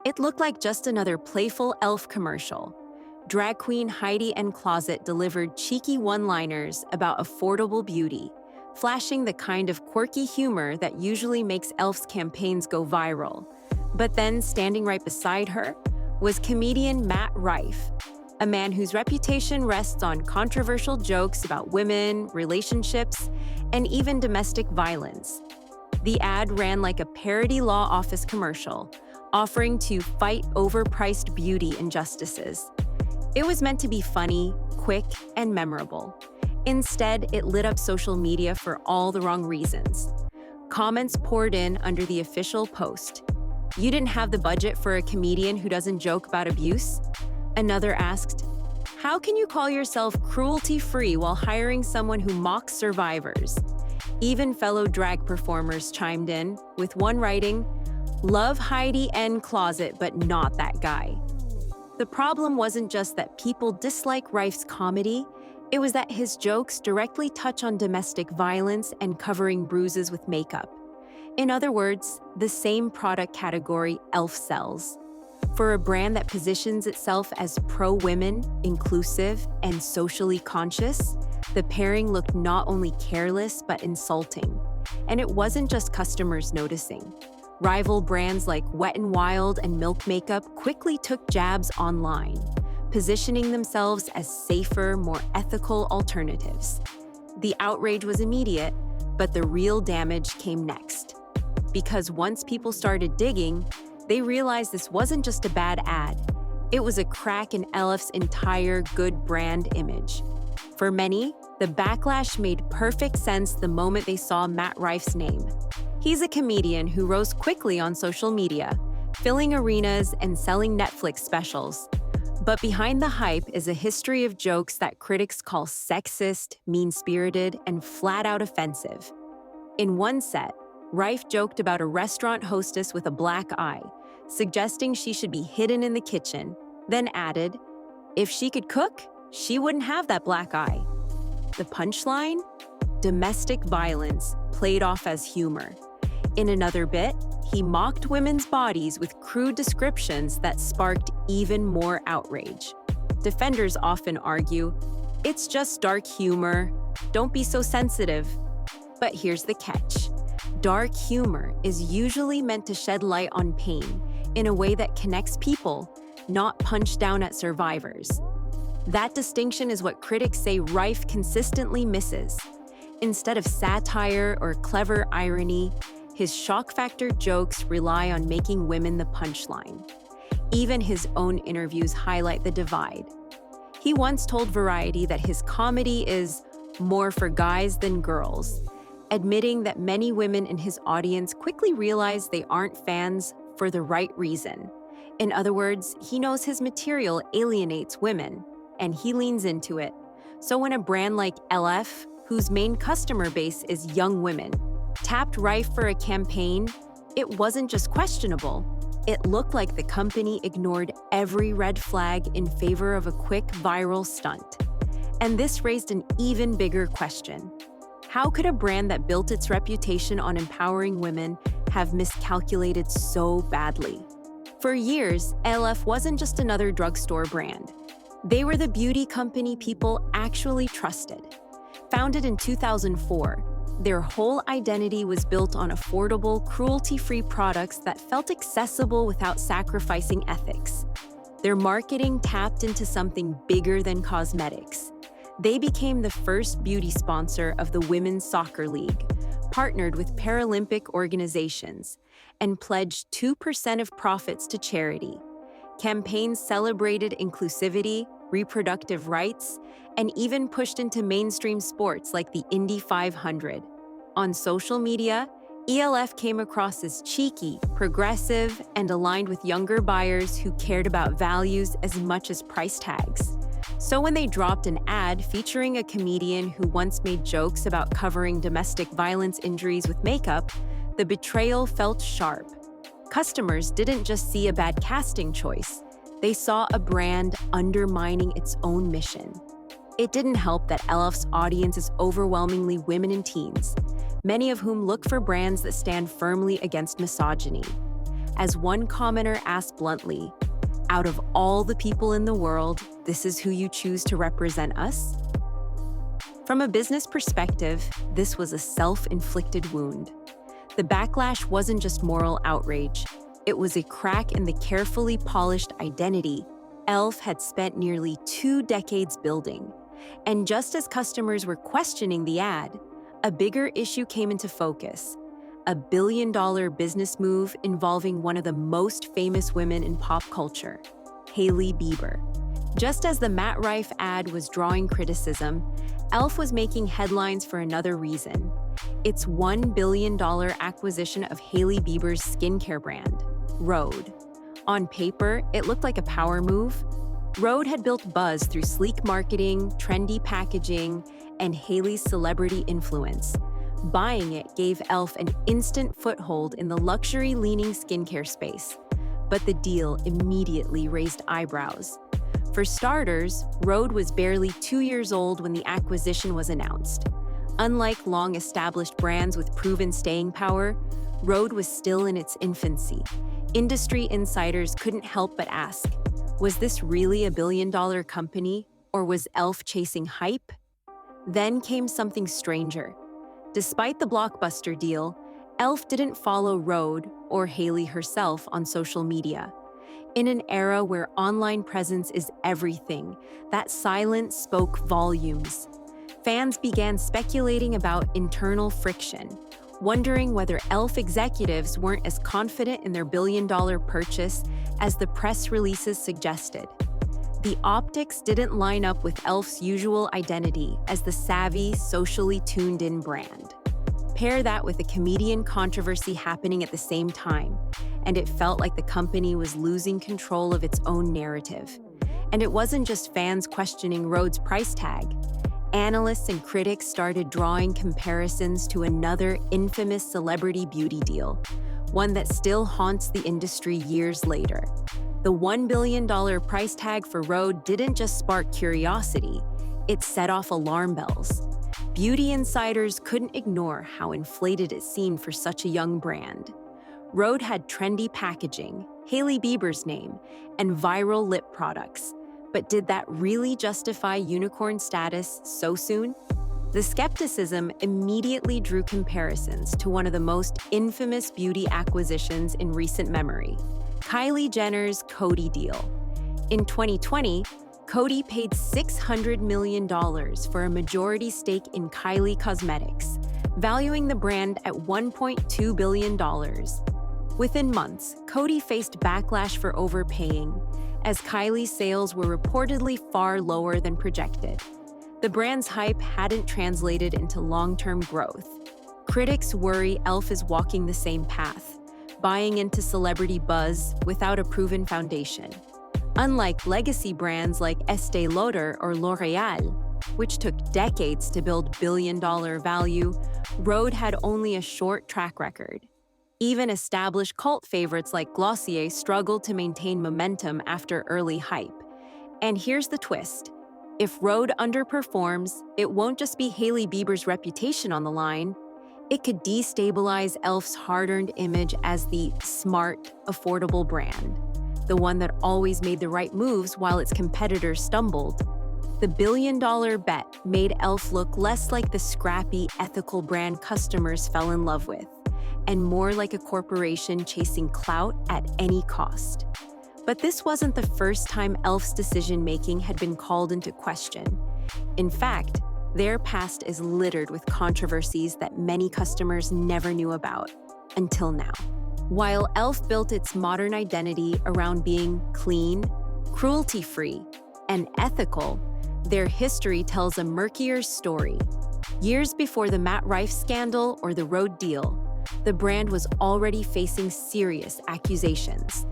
It looked like just another playful e.l.f. commercial. Drag queen Heidi N. Closet delivered cheeky one-liners about affordable beauty, flashing the kind of quirky humor that usually makes e.l.f.'s campaigns go viral. But then, standing right beside her, was comedian Matt Rife, a man whose reputation rests on controversial jokes about women, relationships, and even domestic violence. The ad ran like a parody law office commercial, offering to fight overpriced beauty injustices. It was meant to be funny, quick, and memorable. Instead, it lit up social media for all the wrong reasons. Comments poured in under the official post. "You didn't have the budget for a comedian who doesn't joke about abuse?" Another asked, "How can you call yourself cruelty-free while hiring someone who mocks survivors?" Even fellow drag performers chimed in, with one writing, "Love Heidi N. Closet, but not that guy." The problem wasn't just that people dislike Rife's comedy, it was that his jokes directly touch on domestic violence and covering bruises with makeup. In other words, the same product category e.l.f. sells. For a brand that positions itself as pro-women, inclusive, and socially conscious, the pairing looked not only careless but insulting. And it wasn't just customers noticing. Rival brands like Wet n Wild and Milk Makeup quickly took jabs online, positioning themselves as safer, more ethical alternatives. The outrage was immediate, but the real damage came next. Because once people started digging, they realized this wasn't just a bad ad. It was a crack in e.l.f.'s entire good brand image. For many, the backlash made perfect sense the moment they saw Matt Rife's name. He's a comedian who rose quickly on social media, filling arenas and selling Netflix specials. But behind the hype is a history of jokes that critics call sexist, mean-spirited, and flat-out offensive. In one set, Rife joked about a restaurant hostess with a black eye, suggesting she should be hidden in the kitchen, then added, "If she could cook, she wouldn't have that black eye." The punchline? Domestic violence played off as humor. In another bit, he mocked women's bodies with crude descriptions that sparked even more outrage. Defenders often argue, "It's just dark humor, don't be so sensitive." But here's the catch. Dark humor is usually meant to shed light on pain in a way that connects people, not punch down at survivors. That distinction is what critics say Rife consistently misses. Instead of satire or clever irony, his shock factor jokes rely on making women the punchline. Even his own interviews highlight the divide. He once told Variety that his comedy is more for guys than girls, admitting that many women in his audience quickly realize they aren't fans for the right reason. In other words, he knows his material alienates women, and he leans into it. So when a brand like e.l.f., whose main customer base is young women, tapped Rife for a campaign, it wasn't just questionable. It looked like the company ignored every red flag in favor of a quick viral stunt. And this raised an even bigger question. How could a brand that built its reputation on empowering women have miscalculated so badly? For years, e.l.f. wasn't just another drugstore brand. They were the beauty company people actually trusted. Founded in 2004, their whole identity was built on affordable, cruelty-free products that felt accessible without sacrificing ethics. Their marketing tapped into something bigger than cosmetics. They became the first beauty sponsor of the Women's Soccer League, partnered with Paralympic organizations, and pledged 2% of profits to charity. Campaigns celebrated inclusivity, reproductive rights, and even pushed into mainstream sports like the Indy 500. On social media, e.l.f. came across as cheeky, progressive, and aligned with younger buyers who cared about values as much as price tags. So when they dropped an ad featuring a comedian who once made jokes about covering domestic violence injuries with makeup, the betrayal felt sharp. Customers didn't just see a bad casting choice, they saw a brand undermining its own mission. It didn't help that e.l.f.'s audience is overwhelmingly women and teens, many of whom look for brands that stand firmly against misogyny. As one commenter asked bluntly, "Out of all the people in the world, this is who you choose to represent us?" From a business perspective, this was a self-inflicted wound. The backlash wasn't just moral outrage, it was a crack in the carefully polished identity e.l.f. had spent nearly 2 decades building. And just as customers were questioning the ad, a bigger issue came into focus: a billion-dollar business move involving one of the most famous women in pop culture, Hailey Bieber. Just as the Matt Rife ad was drawing criticism, e.l.f. was making headlines for another reason: its $1 billion acquisition of Hailey Bieber's skincare brand, Rhode. On paper, it looked like a power move. Rhode had built buzz through sleek marketing, trendy packaging, and Hailey's celebrity influence. Buying it gave e.l.f. an instant foothold in the luxury-leaning skincare space. But the deal immediately raised eyebrows. For starters, Rhode was barely 2 years old when the acquisition was announced. Unlike long-established brands with proven staying power, Rhode was still in its infancy. Industry insiders couldn't help but ask, was this really a billion-dollar company, or was e.l.f. chasing hype? Then came something stranger. Despite the blockbuster deal, e.l.f. didn't follow Rhode or Hailey herself on social media. In an era where online presence is everything, that silence spoke volumes. Fans began speculating about internal friction, wondering whether e.l.f. executives weren't as confident in their billion-dollar purchase as the press releases suggested. The optics didn't line up with e.l.f.'s usual identity as the savvy, socially tuned-in brand. Pair that with a comedian controversy happening at the same time, and it felt like the company was losing control of its own narrative. And it wasn't just fans questioning Rhode's price tag. Analysts and critics started drawing comparisons to another infamous celebrity beauty deal, one that still haunts the industry years later. The $1 billion price tag for Rhode didn't just spark curiosity, it set off alarm bells. Beauty insiders couldn't ignore how inflated it seemed for such a young brand. Rhode had trendy packaging, Hailey Bieber's name, and viral lip products. But did that really justify unicorn status so soon? The skepticism immediately drew comparisons to one of the most infamous beauty acquisitions in recent memory, Kylie Jenner's Coty deal. In 2020, Coty paid $600 million for a majority stake in Kylie Cosmetics, valuing the brand at $1.2 billion. Within months, Coty faced backlash for overpaying, as Kylie's sales were reportedly far lower than projected. The brand's hype hadn't translated into long-term growth. Critics worry e.l.f. is walking the same path, buying into celebrity buzz without a proven foundation. Unlike legacy brands like Estée Lauder or L'Oréal, which took decades to build billion-dollar value, Rhode had only a short track record. Even established cult favorites like Glossier struggled to maintain momentum after early hype. And here's the twist. If Rhode underperforms, it won't just be Hailey Bieber's reputation on the line. It could destabilize e.l.f.'s hard-earned image as the smart, affordable brand, the one that always made the right moves while its competitors stumbled. The billion-dollar bet made e.l.f. look less like the scrappy, ethical brand customers fell in love with, and more like a corporation chasing clout at any cost. But this wasn't the first time e.l.f.'s decision-making had been called into question. In fact, their past is littered with controversies that many customers never knew about, until now. While e.l.f. built its modern identity around being clean, cruelty-free, and ethical, their history tells a murkier story. Years before the Matt Rife scandal or the Rhode deal, the brand was already facing serious accusations.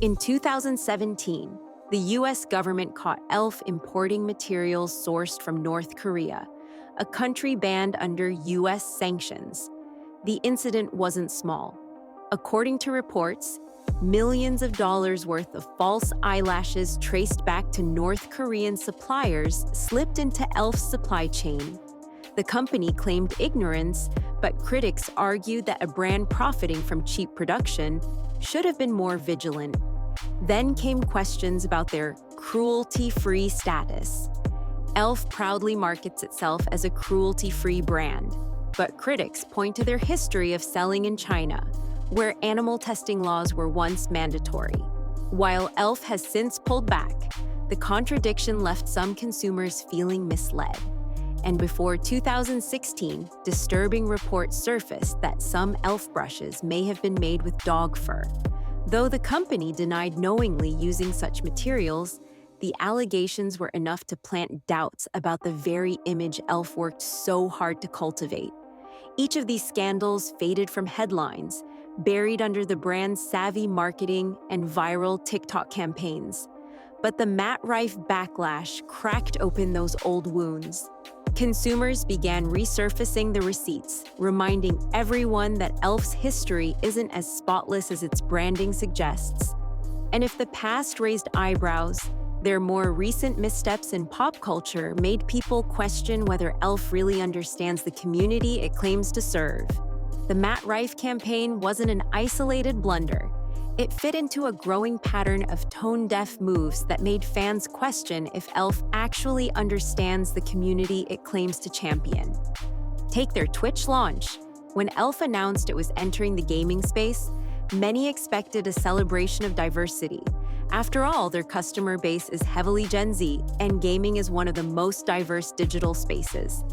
In 2017, the US government caught e.l.f. importing materials sourced from North Korea, a country banned under US sanctions. The incident wasn't small. According to reports, millions of dollars worth of false eyelashes traced back to North Korean suppliers slipped into e.l.f.'s supply chain. The company claimed ignorance, but critics argued that a brand profiting from cheap production should have been more vigilant. Then came questions about their cruelty-free status. e.l.f. proudly markets itself as a cruelty-free brand, but critics point to their history of selling in China, where animal testing laws were once mandatory. While e.l.f. has since pulled back, the contradiction left some consumers feeling misled. And before 2016, disturbing reports surfaced that some e.l.f. brushes may have been made with dog fur. Though the company denied knowingly using such materials, the allegations were enough to plant doubts about the very image e.l.f. worked so hard to cultivate. Each of these scandals faded from headlines, buried under the brand's savvy marketing and viral TikTok campaigns. But the Matt Rife backlash cracked open those old wounds. Consumers began resurfacing the receipts, reminding everyone that e.l.f.'s history isn't as spotless as its branding suggests. And if the past raised eyebrows, their more recent missteps in pop culture made people question whether e.l.f. really understands the community it claims to serve. The Matt Rife campaign wasn't an isolated blunder. It fit into a growing pattern of tone-deaf moves that made fans question if e.l.f. actually understands the community it claims to champion. Take their Twitch launch. When e.l.f. announced it was entering the gaming space, many expected a celebration of diversity. After all, their customer base is heavily Gen Z, and gaming is one of the most diverse digital spaces.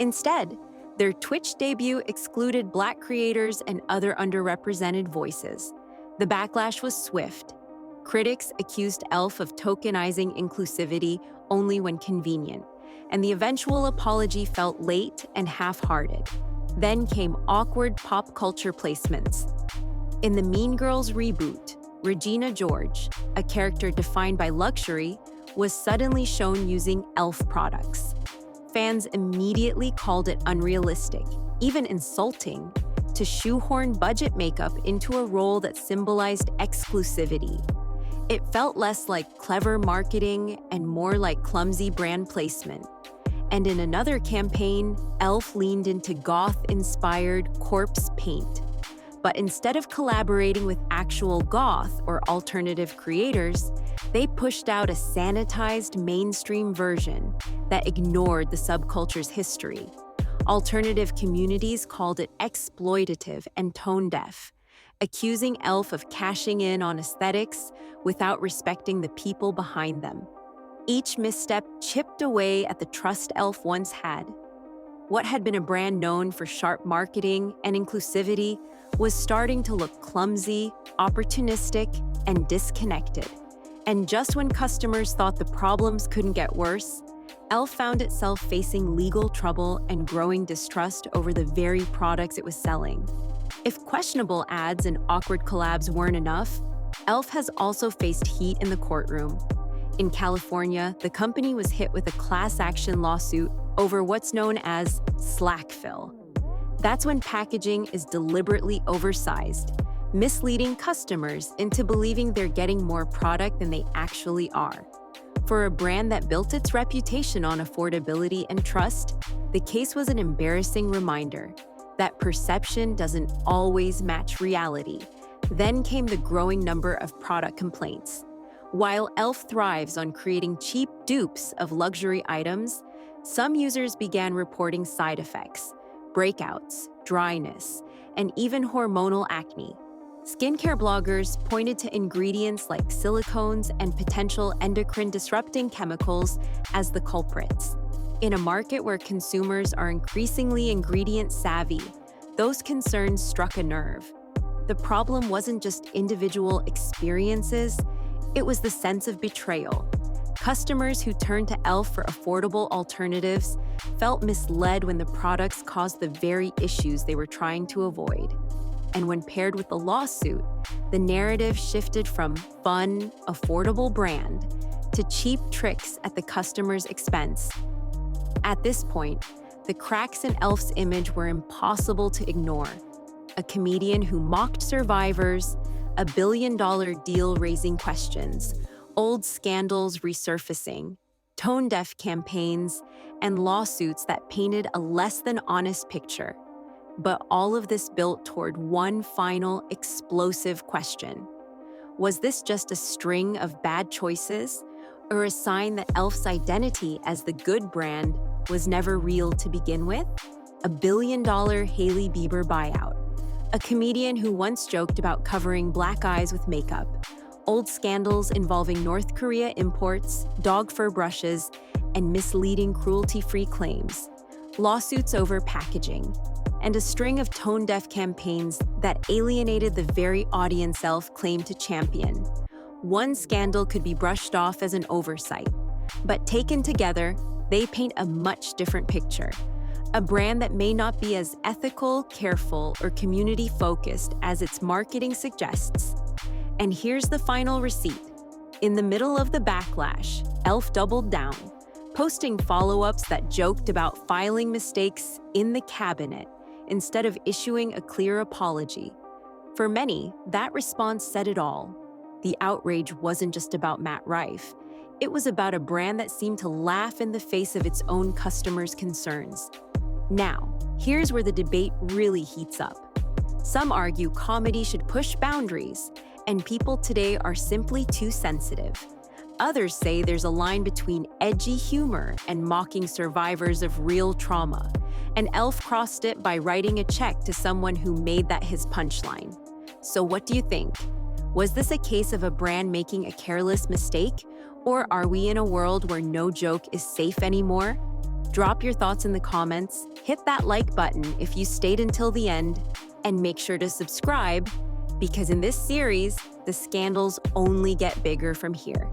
Instead, their Twitch debut excluded Black creators and other underrepresented voices. The backlash was swift. Critics accused e.l.f. of tokenizing inclusivity only when convenient, and the eventual apology felt late and half-hearted. Then came awkward pop culture placements. In the Mean Girls reboot, Regina George, a character defined by luxury, was suddenly shown using e.l.f. products. Fans immediately called it unrealistic, even insulting, to shoehorn budget makeup into a role that symbolized exclusivity. It felt less like clever marketing and more like clumsy brand placement. And in another campaign, e.l.f. leaned into goth-inspired corpse paint. But instead of collaborating with actual goth or alternative creators, they pushed out a sanitized mainstream version that ignored the subculture's history. Alternative communities called it exploitative and tone-deaf, accusing e.l.f. of cashing in on aesthetics without respecting the people behind them. Each misstep chipped away at the trust e.l.f. once had. What had been a brand known for sharp marketing and inclusivity was starting to look clumsy, opportunistic, and disconnected. And just when customers thought the problems couldn't get worse, e.l.f. found itself facing legal trouble and growing distrust over the very products it was selling. If questionable ads and awkward collabs weren't enough, e.l.f. has also faced heat in the courtroom. In California, the company was hit with a class action lawsuit over what's known as slack fill. That's when packaging is deliberately oversized, misleading customers into believing they're getting more product than they actually are. For a brand that built its reputation on affordability and trust, the case was an embarrassing reminder that perception doesn't always match reality. Then came the growing number of product complaints. While e.l.f. thrives on creating cheap dupes of luxury items, some users began reporting side effects, breakouts, dryness, and even hormonal acne. Skincare bloggers pointed to ingredients like silicones and potential endocrine-disrupting chemicals as the culprits. In a market where consumers are increasingly ingredient-savvy, those concerns struck a nerve. The problem wasn't just individual experiences, it was the sense of betrayal. Customers who turned to e.l.f. for affordable alternatives felt misled when the products caused the very issues they were trying to avoid. And when paired with the lawsuit, the narrative shifted from fun, affordable brand to cheap tricks at the customer's expense. At this point, the cracks in e.l.f.'s image were impossible to ignore. A comedian who mocked survivors, a billion-dollar deal raising questions, old scandals resurfacing, tone-deaf campaigns, and lawsuits that painted a less than honest picture. But all of this built toward one final explosive question. Was this just a string of bad choices, or a sign that e.l.f.'s identity as the good brand was never real to begin with? A billion-dollar Hailey Bieber buyout. A comedian who once joked about covering black eyes with makeup. Old scandals involving North Korea imports, dog fur brushes, and misleading cruelty-free claims. Lawsuits over packaging. And a string of tone-deaf campaigns that alienated the very audience e.l.f. claimed to champion. One scandal could be brushed off as an oversight, but taken together, they paint a much different picture. A brand that may not be as ethical, careful, or community-focused as its marketing suggests. And here's the final receipt. In the middle of the backlash, e.l.f. doubled down, posting follow-ups that joked about filing mistakes in the cabinet instead of issuing a clear apology. For many, that response said it all. The outrage wasn't just about Matt Rife. It was about a brand that seemed to laugh in the face of its own customers' concerns. Now, here's where the debate really heats up. Some argue comedy should push boundaries, and people today are simply too sensitive. Others say there's a line between edgy humor and mocking survivors of real trauma, and e.l.f. crossed it by writing a check to someone who made that his punchline. So what do you think? Was this a case of a brand making a careless mistake, or are we in a world where no joke is safe anymore? Drop your thoughts in the comments, hit that like button if you stayed until the end, and make sure to subscribe, because in this series, the scandals only get bigger from here.